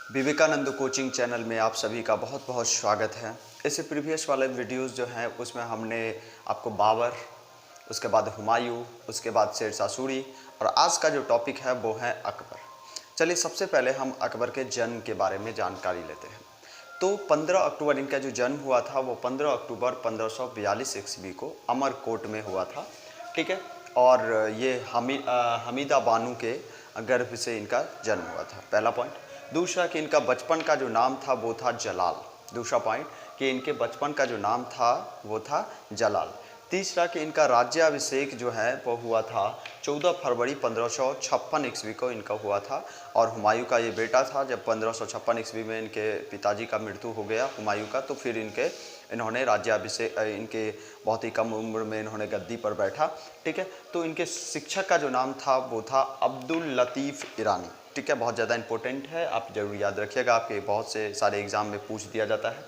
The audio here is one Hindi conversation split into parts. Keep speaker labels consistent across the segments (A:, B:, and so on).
A: विवेकानंद कोचिंग चैनल में आप सभी का बहुत बहुत स्वागत है। इससे प्रीवियस वाले वीडियोस जो हैं उसमें हमने आपको बाबर, उसके बाद हुमायूं, उसके बाद शेरशाह सूरी और आज का जो टॉपिक है वो है अकबर। चलिए सबसे पहले हम अकबर के जन्म के बारे में जानकारी लेते हैं। तो 15 अक्टूबर इनका जो जन्म हुआ था वो 15 अक्टूबर 1542 ईस्वी को अमरकोट में हुआ था। ठीक है, और ये हमीदा बानो के गर्भ से इनका जन्म हुआ था, पहला पॉइंट। दूसरा कि इनका बचपन का जो नाम था वो था जलाल। दूसरा पॉइंट कि इनके बचपन का जो नाम था वो था जलाल। तीसरा कि इनका राज्याभिषेक जो है वो हुआ था 14 फरवरी 1556 ईस्वी को इनका हुआ था। और हुमायूं का ये बेटा था। जब 1556 ईस्वी में इनके पिताजी का मृत्यु हो गया हुमायूं का, तो फिर इन्होंने राज्याभिषेक, इनके बहुत ही कम उम्र में इन्होंने गद्दी पर बैठा। ठीक है, तो इनके शिक्षक का जो नाम था वो था अब्दुल लतीफ़ ईरानी। ठीक है, बहुत ज़्यादा इंपॉर्टेंट है, आप जरूर याद रखिएगा, आपके बहुत से सारे एग्जाम में पूछ दिया जाता है।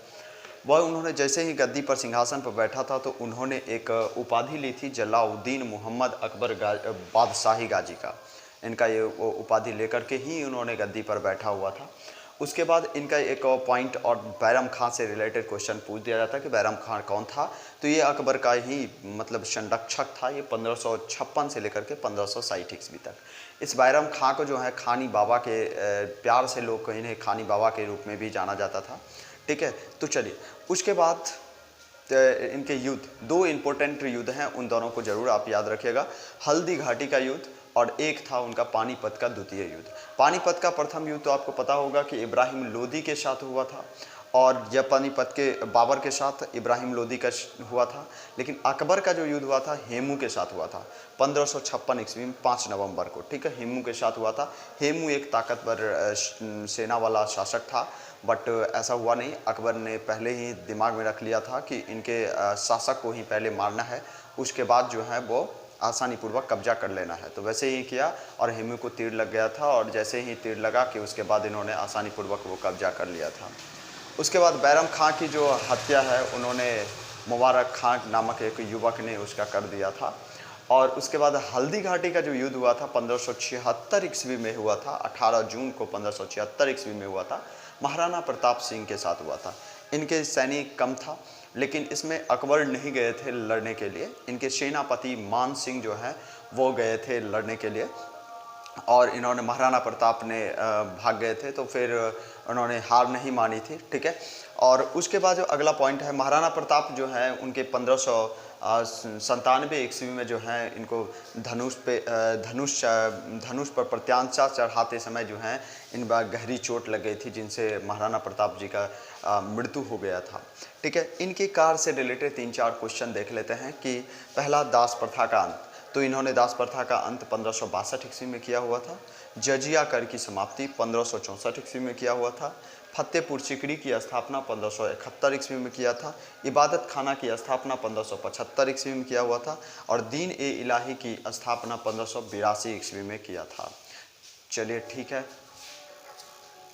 A: वह उन्होंने जैसे ही गद्दी पर सिंहासन पर बैठा था तो उन्होंने एक उपाधि ली थी जलाउद्दीन मोहम्मद अकबर बादशाही गाजी का। इनका ये उपाधि लेकर के ही उन्होंने गद्दी पर बैठा हुआ था। उसके बाद इनका एक पॉइंट और बैरम खां से रिलेटेड क्वेश्चन पूछ दिया जाता है कि बैरम खां कौन था। तो ये अकबर का ही मतलब संरक्षक था। ये 1556 से लेकर के 1560 ईस्वी तक। इस बैरम खां को जो है खानी बाबा के प्यार से लोग इन्हें खानी बाबा के रूप में भी जाना जाता था। ठीक है, तो चलिए उसके बाद इनके युद्ध, दो इम्पोर्टेंट युद्ध हैं, उन दोनों को जरूर आप याद रखिएगा। हल्दी घाटी का युद्ध और एक था उनका पानीपत का द्वितीय युद्ध। पानीपत का प्रथम युद्ध तो आपको पता होगा कि इब्राहिम लोदी के साथ हुआ था, और यह पानीपत के बाबर के साथ इब्राहिम लोदी का हुआ था। लेकिन अकबर का जो युद्ध हुआ था हेमू के साथ हुआ था 1556 ईस्वी में 5 नवंबर को। ठीक है, हेमू के साथ हुआ था। हेमू एक ताकतवर सेना वाला शासक था, बट ऐसा हुआ नहीं। अकबर ने पहले ही दिमाग में रख लिया था कि इनके शासक को ही पहले मारना है, उसके बाद जो है वो आसानी पूर्वक कब्जा कर लेना है। तो वैसे ही किया और हेमू को तीर लग गया था, और जैसे ही तीर लगा कि उसके बाद इन्होंने आसानी पूर्वक वो कब्जा कर लिया था। उसके बाद बैरम खां की जो हत्या है उन्होंने मुबारक खां नामक एक युवक ने उसका कर दिया था। और उसके बाद हल्दी घाटी का जो युद्ध हुआ था 1576 ईस्वी में हुआ था। 18 जून को 1576 ईस्वी में हुआ था। महाराणा प्रताप सिंह के साथ हुआ था। इनके सैनिक कम था, लेकिन इसमें अकबर नहीं गए थे लड़ने के लिए। इनके सेनापति मान सिंह जो हैं वो गए थे लड़ने के लिए, और इन्होंने महाराणा प्रताप ने भाग गए थे, तो फिर उन्होंने हार नहीं मानी थी। ठीक है, और उसके बाद जो अगला पॉइंट है, महाराणा प्रताप जो है उनके 1597 ईस्वी में जो है इनको धनुष पर प्रत्यांशा चढ़ाते समय जो है इन बार गहरी चोट लग गई थी, जिनसे महाराणा प्रताप जी का मृत्यु हो गया था। ठीक है, इनके कार्य से रिलेटेड 3-4 क्वेश्चन देख लेते हैं कि पहला, दास प्रथा का अंत। तो इन्होंने दास प्रथा का अंत 1562 ईस्वी में किया हुआ था। जजिया कर की समाप्ति 1564 ईस्वी में किया हुआ था। फतेहपुर सिकरी की स्थापना 1571 ईस्वी में किया था। इबादत खाना की स्थापना 1575 ईस्वी में किया हुआ था, और दीन ए इलाही की स्थापना 1582 ईस्वी में किया था। चलिए ठीक है,